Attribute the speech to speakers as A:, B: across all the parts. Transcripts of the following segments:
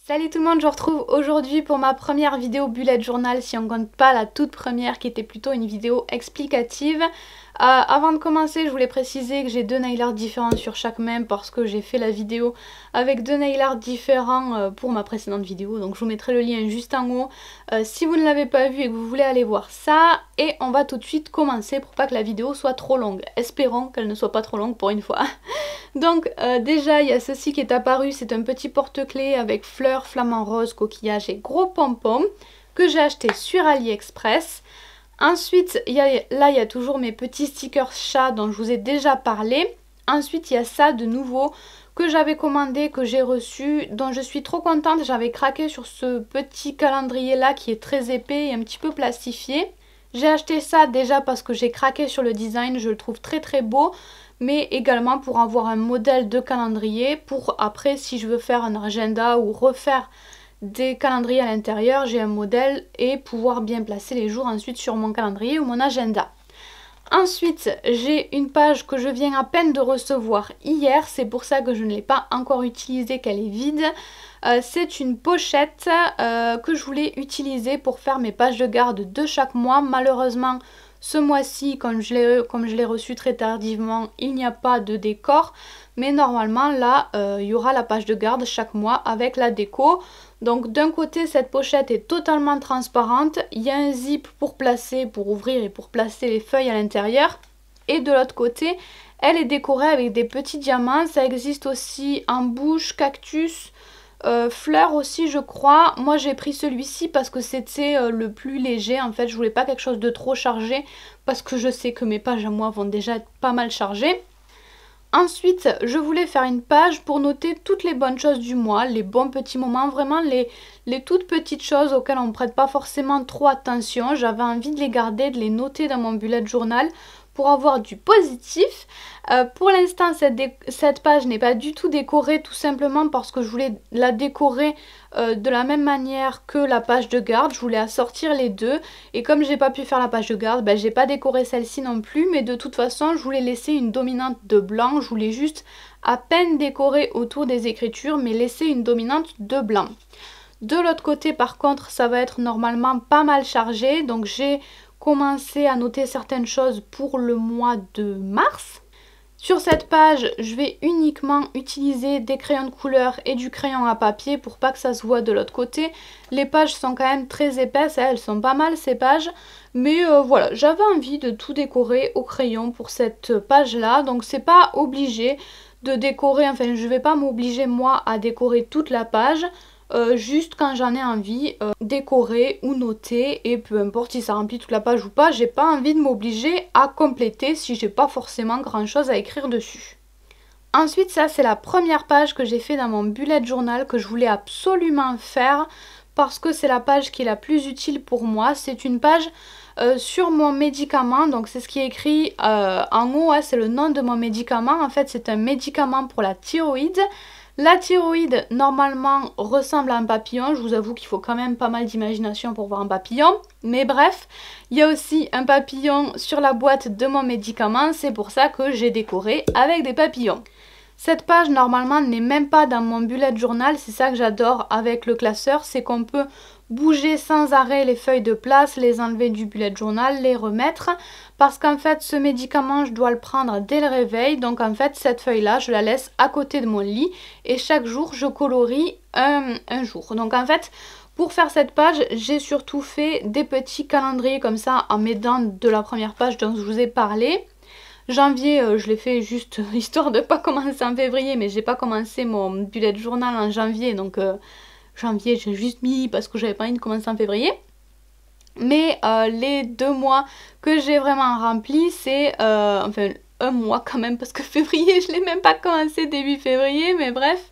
A: Salut tout le monde, je vous retrouve aujourd'hui pour ma première vidéo bullet journal, si on compte pas la toute première qui était plutôt une vidéo explicative. Avant de commencer, je voulais préciser que j'ai deux nail art différents sur chaque main parce que j'ai fait la vidéo avec deux nail art différents pour ma précédente vidéo, donc je vous mettrai le lien juste en haut si vous ne l'avez pas vu et que vous voulez aller voir ça. Et on va tout de suite commencer pour pas que la vidéo soit trop longue. Espérons qu'elle ne soit pas trop longue pour une fois. Donc déjà il y a ceci qui est apparu, c'est un petit porte-clés avec fleurs, flamant rose, coquillage et gros pompons que j'ai acheté sur AliExpress. Ensuite il y a toujours mes petits stickers chats dont je vous ai déjà parlé. Ensuite il y a ça de nouveau que j'avais commandé, que j'ai reçu, dont je suis trop contente. J'avais craqué sur ce petit calendrier là qui est très épais et un petit peu plastifié. J'ai acheté ça déjà parce que j'ai craqué sur le design, je le trouve très très beau, mais également pour avoir un modèle de calendrier pour après si je veux faire un agenda ou refaire des calendriers à l'intérieur, j'ai un modèle et pouvoir bien placer les jours ensuite sur mon calendrier ou mon agenda. Ensuite, j'ai une page que je viens à peine de recevoir hier, c'est pour ça que je ne l'ai pas encore utilisée, qu'elle est vide. C'est une pochette que je voulais utiliser pour faire mes pages de garde de chaque mois. Malheureusement, ce mois-ci, comme je l'ai reçu très tardivement, il n'y a pas de décor. Mais normalement, là, il y aura la page de garde chaque mois avec la déco. Donc d'un côté, cette pochette est totalement transparente. Il y a un zip pour placer, pour ouvrir et pour placer les feuilles à l'intérieur. Et de l'autre côté, elle est décorée avec des petits diamants. Ça existe aussi en bouche, cactus, fleurs aussi je crois. Moi j'ai pris celui-ci parce que c'était le plus léger. En fait je voulais pas quelque chose de trop chargé parce que je sais que mes pages à moi vont déjà être pas mal chargées. Ensuite, je voulais faire une page pour noter toutes les bonnes choses du mois, les bons petits moments, vraiment les toutes petites choses auxquelles on ne prête pas forcément trop attention. J'avais envie de les garder, de les noter dans mon bullet journal pour avoir du positif. Pour l'instant, cette page n'est pas du tout décorée, tout simplement parce que je voulais la décorer de la même manière que la page de garde. Je voulais assortir les deux. Et comme j'ai pas pu faire la page de garde, ben, j'ai pas décoré celle-ci non plus. Mais de toute façon, je voulais laisser une dominante de blanc. Je voulais juste à peine décorer autour des écritures, mais laisser une dominante de blanc. De l'autre côté, par contre, ça va être normalement pas mal chargé. Donc j'ai commencé à noter certaines choses pour le mois de mars. Sur cette page, je vais uniquement utiliser des crayons de couleur et du crayon à papier pour pas que ça se voit de l'autre côté. Les pages sont quand même très épaisses, elles sont pas mal ces pages. Mais voilà, j'avais envie de tout décorer au crayon pour cette page-là. Donc c'est pas obligé de décorer, enfin je vais pas m'obliger moi à décorer toute la page. Juste quand j'en ai envie, décorer ou noter, et peu importe si ça remplit toute la page ou pas, j'ai pas envie de m'obliger à compléter si j'ai pas forcément grand chose à écrire dessus. Ensuite, ça c'est la première page que j'ai fait dans mon bullet journal que je voulais absolument faire parce que c'est la page qui est la plus utile pour moi. C'est une page sur mon médicament, donc c'est ce qui est écrit en haut, c'est le nom de mon médicament. En fait c'est un médicament pour la thyroïde. La thyroïde, normalement, ressemble à un papillon. Je vous avoue qu'il faut quand même pas mal d'imagination pour voir un papillon. Mais bref, il y a aussi un papillon sur la boîte de mon médicament. C'est pour ça que j'ai décoré avec des papillons. Cette page, normalement, n'est même pas dans mon bullet journal. C'est ça que j'adore avec le classeur. C'est qu'on peut bouger sans arrêt les feuilles de place, les enlever du bullet journal, les remettre. Parce qu'en fait, ce médicament, je dois le prendre dès le réveil. Donc en fait, cette feuille-là, je la laisse à côté de mon lit. Et chaque jour, je colorie un jour. Donc en fait, pour faire cette page, j'ai surtout fait des petits calendriers comme ça en m'aidant de la première page dont je vous ai parlé. Janvier, je l'ai fait juste histoire de pas commencer en février, mais j'ai pas commencé mon bullet journal en janvier, donc janvier j'ai juste mis parce que j'avais pas envie de commencer en février. Mais les 2 mois que j'ai vraiment remplis, c'est enfin un mois quand même, parce que février je l'ai même pas commencé début février, mais bref.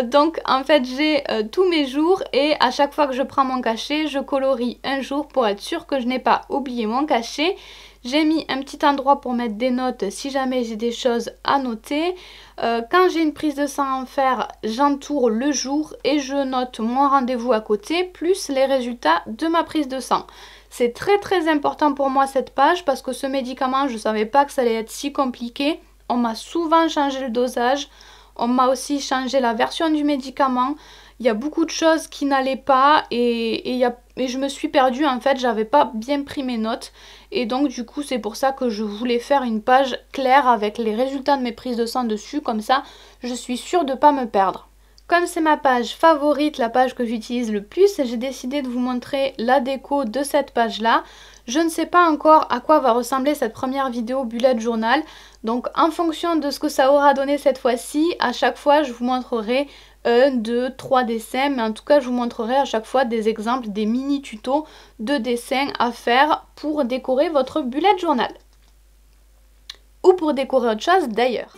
A: Donc en fait j'ai tous mes jours et à chaque fois que je prends mon cachet, je colorie un jour pour être sûre que je n'ai pas oublié mon cachet. J'ai mis un petit endroit pour mettre des notes si jamais j'ai des choses à noter. Quand j'ai une prise de sang à faire, j'entoure le jour et je note mon rendez-vous à côté plus les résultats de ma prise de sang. C'est très très important pour moi cette page parce que ce médicament, je ne savais pas que ça allait être si compliqué. On m'a souvent changé le dosage. On m'a aussi changé la version du médicament il y a beaucoup de choses qui n'allaient pas et je me suis perdue en fait, j'avais pas bien pris mes notes et donc du coup c'est pour ça que je voulais faire une page claire avec les résultats de mes prises de sang dessus, comme ça je suis sûre de pas me perdre. Comme c'est ma page favorite, la page que j'utilise le plus, j'ai décidé de vous montrer la déco de cette page-là. Je ne sais pas encore à quoi va ressembler cette première vidéo bullet journal, donc en fonction de ce que ça aura donné cette fois-ci, à chaque fois je vous montrerai 1, 2, 3 dessins, mais en tout cas je vous montrerai à chaque fois des exemples, des mini tutos de dessins à faire pour décorer votre bullet journal. Ou pour décorer autre chose d'ailleurs.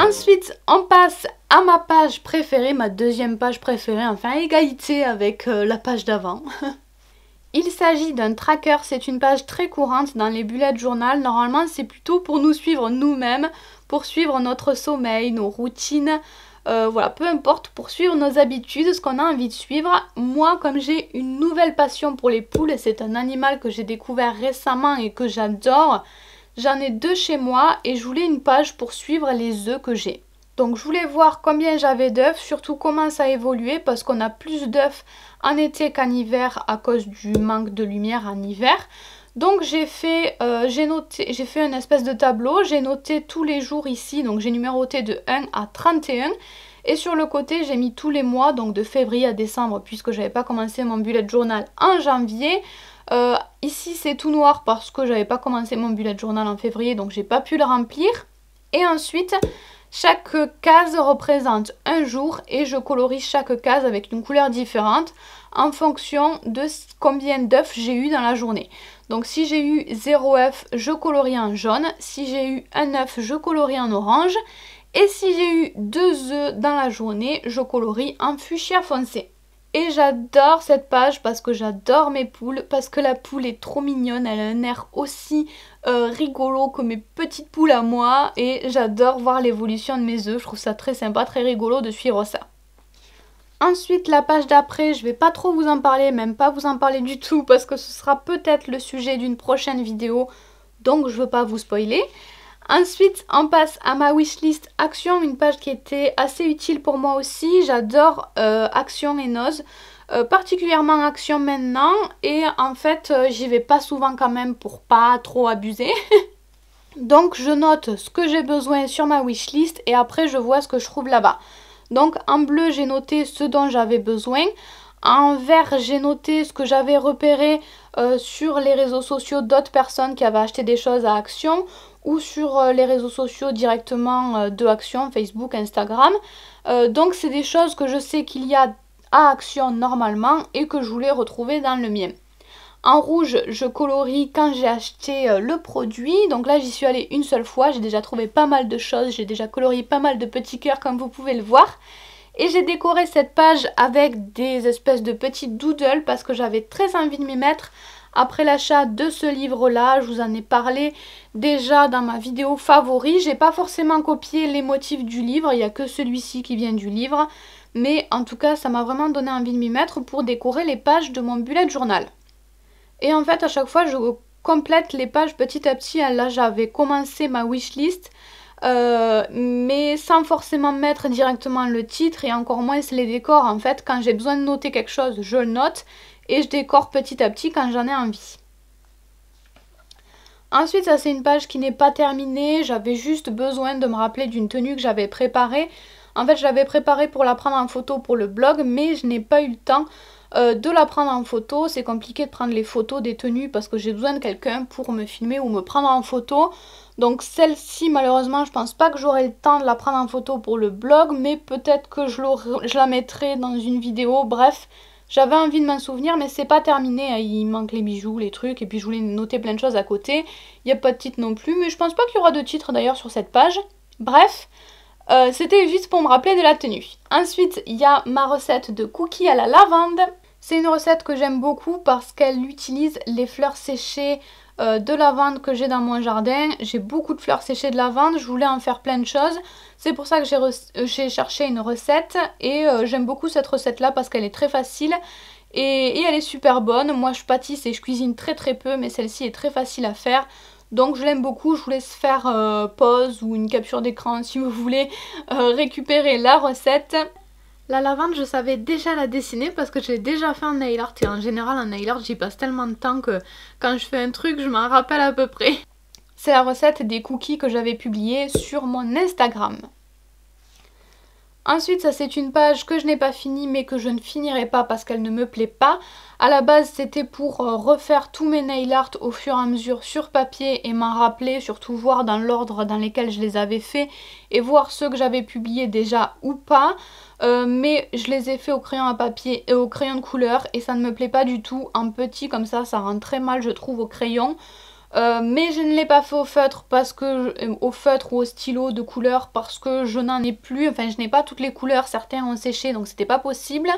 A: Ensuite, on passe à ma page préférée, ma deuxième page préférée, enfin égalité avec la page d'avant. Il s'agit d'un tracker, c'est une page très courante dans les bullet journal. Normalement, c'est plutôt pour nous suivre nous-mêmes, pour suivre notre sommeil, nos routines, voilà, peu importe, pour suivre nos habitudes, ce qu'on a envie de suivre. Moi, comme j'ai une nouvelle passion pour les poules, c'est un animal que j'ai découvert récemment et que j'adore, j'en ai 2 chez moi et je voulais une page pour suivre les œufs que j'ai. Donc je voulais voir combien j'avais d'œufs, surtout comment ça a évolué parce qu'on a plus d'œufs en été qu'en hiver à cause du manque de lumière en hiver. Donc j'ai fait une espèce de tableau, j'ai noté tous les jours ici, donc j'ai numéroté de 1 à 31. Et sur le côté j'ai mis tous les mois, donc de février à décembre puisque j'avais pas commencé mon bullet journal en janvier. Ici c'est tout noir parce que j'avais pas commencé mon bullet journal en février, donc j'ai pas pu le remplir. Et ensuite chaque case représente un jour et je colorie chaque case avec une couleur différente en fonction de combien d'œufs j'ai eu dans la journée. Donc si j'ai eu 0 œuf, je colorie en jaune, si j'ai eu un œuf, je colorie en orange et si j'ai eu 2 œufs dans la journée, je colorie en fuchsia foncé. Et j'adore cette page parce que j'adore mes poules, parce que la poule est trop mignonne, elle a un air aussi rigolo que mes petites poules à moi et j'adore voir l'évolution de mes œufs, je trouve ça très sympa, très rigolo de suivre ça. Ensuite la page d'après, je vais pas trop vous en parler, même pas vous en parler du tout parce que ce sera peut-être le sujet d'une prochaine vidéo, donc je veux pas vous spoiler. Ensuite, on passe à ma wishlist Action, une page qui était assez utile pour moi aussi. J'adore Action et Nose, particulièrement Action maintenant. Et en fait, j'y vais pas souvent quand même pour pas trop abuser. Donc, je note ce que j'ai besoin sur ma wishlist et après, je vois ce que je trouve là-bas. Donc, en bleu, j'ai noté ce dont j'avais besoin. En vert, j'ai noté ce que j'avais repéré sur les réseaux sociaux d'autres personnes qui avaient acheté des choses à Action ou sur les réseaux sociaux directement de Action, Facebook, Instagram. Donc c'est des choses que je sais qu'il y a à Action normalement et que je voulais retrouver dans le mien. En rouge, je colorie quand j'ai acheté le produit. Donc là, j'y suis allée une seule fois. J'ai déjà trouvé pas mal de choses. J'ai déjà colorié pas mal de petits cœurs comme vous pouvez le voir. Et j'ai décoré cette page avec des espèces de petits doodles parce que j'avais très envie de m'y mettre. Après l'achat de ce livre-là, je vous en ai parlé déjà dans ma vidéo favori. J'ai pas forcément copié les motifs du livre, il n'y a que celui-ci qui vient du livre. Mais en tout cas, ça m'a vraiment donné envie de m'y mettre pour décorer les pages de mon bullet journal. Et en fait, à chaque fois, je complète les pages petit à petit. Là, j'avais commencé ma wishlist, mais sans forcément mettre directement le titre et encore moins les décors. En fait, quand j'ai besoin de noter quelque chose, je le note. Et je décore petit à petit quand j'en ai envie. Ensuite, ça c'est une page qui n'est pas terminée. J'avais juste besoin de me rappeler d'une tenue que j'avais préparée. En fait je l'avais préparée pour la prendre en photo pour le blog, mais je n'ai pas eu le temps de la prendre en photo. C'est compliqué de prendre les photos des tenues parce que j'ai besoin de quelqu'un pour me filmer ou me prendre en photo. Donc celle-ci malheureusement je pense pas que j'aurai le temps de la prendre en photo pour le blog, mais peut-être que je la mettrai dans une vidéo. Bref, j'avais envie de m'en souvenir, mais c'est pas terminé, hein. Il manque les bijoux, les trucs, et puis je voulais noter plein de choses à côté. Il n'y a pas de titre non plus, mais je pense pas qu'il y aura de titre d'ailleurs sur cette page. Bref, c'était juste pour me rappeler de la tenue. Ensuite, il y a ma recette de cookies à la lavande. C'est une recette que j'aime beaucoup parce qu'elle utilise les fleurs séchées de lavande que j'ai dans mon jardin. J'ai beaucoup de fleurs séchées de lavande, je voulais en faire plein de choses. C'est pour ça que j'ai cherché une recette et j'aime beaucoup cette recette là parce qu'elle est très facile et elle est super bonne. Moi je pâtisse et je cuisine très peu, mais celle-ci est très facile à faire. Donc je l'aime beaucoup, je vous laisse faire pause ou une capture d'écran si vous voulez récupérer la recette. La lavande, je savais déjà la dessiner parce que je l'ai déjà fait en nail art. Et en général, en nail art, j'y passe tellement de temps que quand je fais un truc, je m'en rappelle à peu près. C'est la recette des cookies que j'avais publiée sur mon Instagram. Ensuite, ça c'est une page que je n'ai pas finie mais que je ne finirai pas parce qu'elle ne me plaît pas. À la base, c'était pour refaire tous mes nail art au fur et à mesure sur papier et m'en rappeler, surtout voir dans l'ordre dans lequel je les avais fait et voir ceux que j'avais publiés déjà ou pas. Mais je les ai fait au crayon à papier et au crayon de couleur et ça ne me plaît pas du tout. En petit comme ça rend très mal je trouve au crayon. Mais je ne l'ai pas fait au feutre au feutre ou au stylo de couleur parce que je n'en ai plus, enfin je n'ai pas toutes les couleurs, certains ont séché donc c'était pas possible.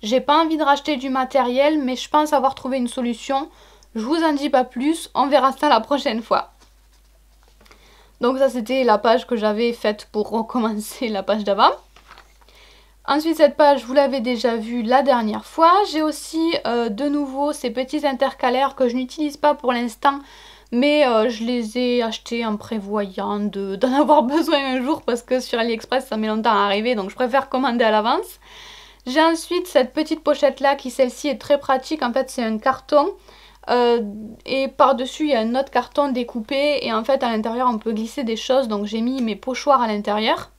A: J'ai pas envie de racheter du matériel mais je pense avoir trouvé une solution. Je vous en dis pas plus, on verra ça la prochaine fois. Donc ça c'était la page que j'avais faite pour recommencer la page d'avant. Ensuite cette page vous l'avez déjà vue la dernière fois. J'ai aussi de nouveau ces petits intercalaires que je n'utilise pas pour l'instant. Mais je les ai achetés en prévoyant d'en avoir besoin un jour parce que sur AliExpress ça met longtemps à arriver donc je préfère commander à l'avance. J'ai ensuite cette petite pochette là qui celle-ci est très pratique. En fait c'est un carton et par dessus il y a un autre carton découpé et en fait à l'intérieur on peut glisser des choses donc j'ai mis mes pochoirs à l'intérieur.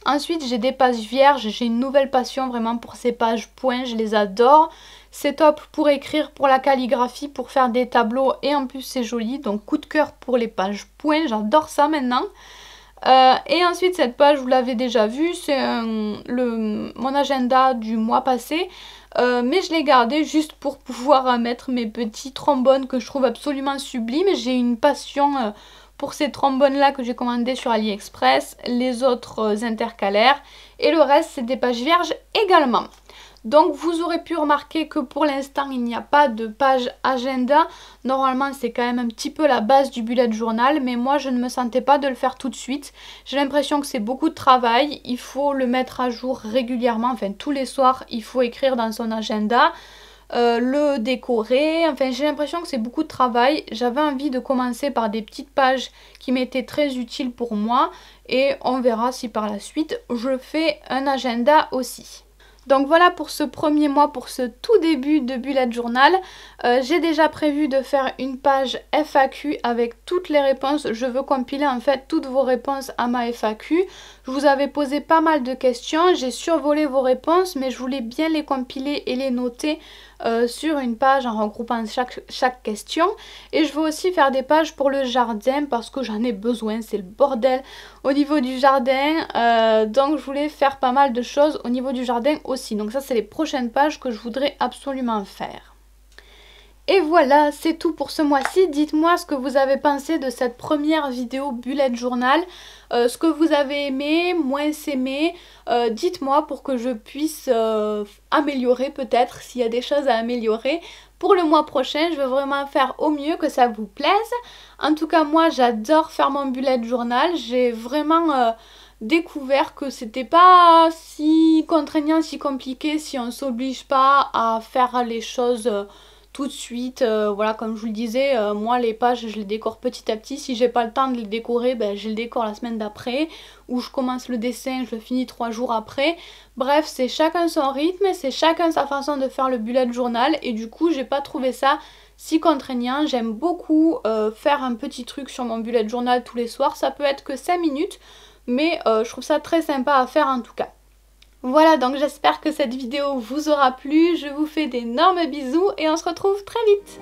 A: Ensuite j'ai des pages vierges, j'ai une nouvelle passion vraiment pour ces pages points, je les adore. C'est top pour écrire, pour la calligraphie, pour faire des tableaux et en plus c'est joli. Donc coup de cœur pour les pages points, j'adore ça maintenant. Et ensuite cette page vous l'avez déjà vue, c'est mon agenda du mois passé. Mais je l'ai gardé juste pour pouvoir mettre mes petits trombones que je trouve absolument sublimes. J'ai une passion pour ces trombones là que j'ai commandés sur AliExpress, les autres intercalaires et le reste c'est des pages vierges également. Donc vous aurez pu remarquer que pour l'instant il n'y a pas de page agenda. Normalement c'est quand même un petit peu la base du bullet journal, mais moi je ne me sentais pas de le faire tout de suite. J'ai l'impression que c'est beaucoup de travail, il faut le mettre à jour régulièrement, enfin tous les soirs il faut écrire dans son agenda. Le décorer, enfin j'ai l'impression que c'est beaucoup de travail. J'avais envie de commencer par des petites pages qui m'étaient très utiles pour moi et on verra si par la suite je fais un agenda aussi. Donc voilà pour ce premier mois, pour ce tout début de bullet journal. J'ai déjà prévu de faire une page FAQ avec toutes les réponses. Je veux compiler en fait toutes vos réponses à ma FAQ. Je vous avais posé pas mal de questions, j'ai survolé vos réponses mais je voulais bien les compiler et les noter sur une page en regroupant chaque question. Et je veux aussi faire des pages pour le jardin parce que j'en ai besoin, c'est le bordel au niveau du jardin. Donc je voulais faire pas mal de choses au niveau du jardin aussi. Donc ça c'est les prochaines pages que je voudrais absolument faire. Et voilà, c'est tout pour ce mois-ci. Dites-moi ce que vous avez pensé de cette première vidéo bullet journal. Ce que vous avez aimé, moins aimé. Dites-moi pour que je puisse améliorer peut-être s'il y a des choses à améliorer. Pour le mois prochain, je veux vraiment faire au mieux, que ça vous plaise. En tout cas, moi j'adore faire mon bullet journal. J'ai vraiment découvert que c'était pas si contraignant, si compliqué si on s'oblige pas à faire les choses tout de suite. Voilà, comme je vous le disais, moi les pages je les décore petit à petit. Si j'ai pas le temps de les décorer, ben, je les décore la semaine d'après, ou je commence le dessin, je le finis 3 jours après. Bref, c'est chacun son rythme, c'est chacun sa façon de faire le bullet journal et du coup j'ai pas trouvé ça si contraignant. J'aime beaucoup faire un petit truc sur mon bullet journal tous les soirs, ça peut être que 5 minutes. mais je trouve ça très sympa à faire en tout cas. Voilà, donc j'espère que cette vidéo vous aura plu, je vous fais d'énormes bisous et on se retrouve très vite.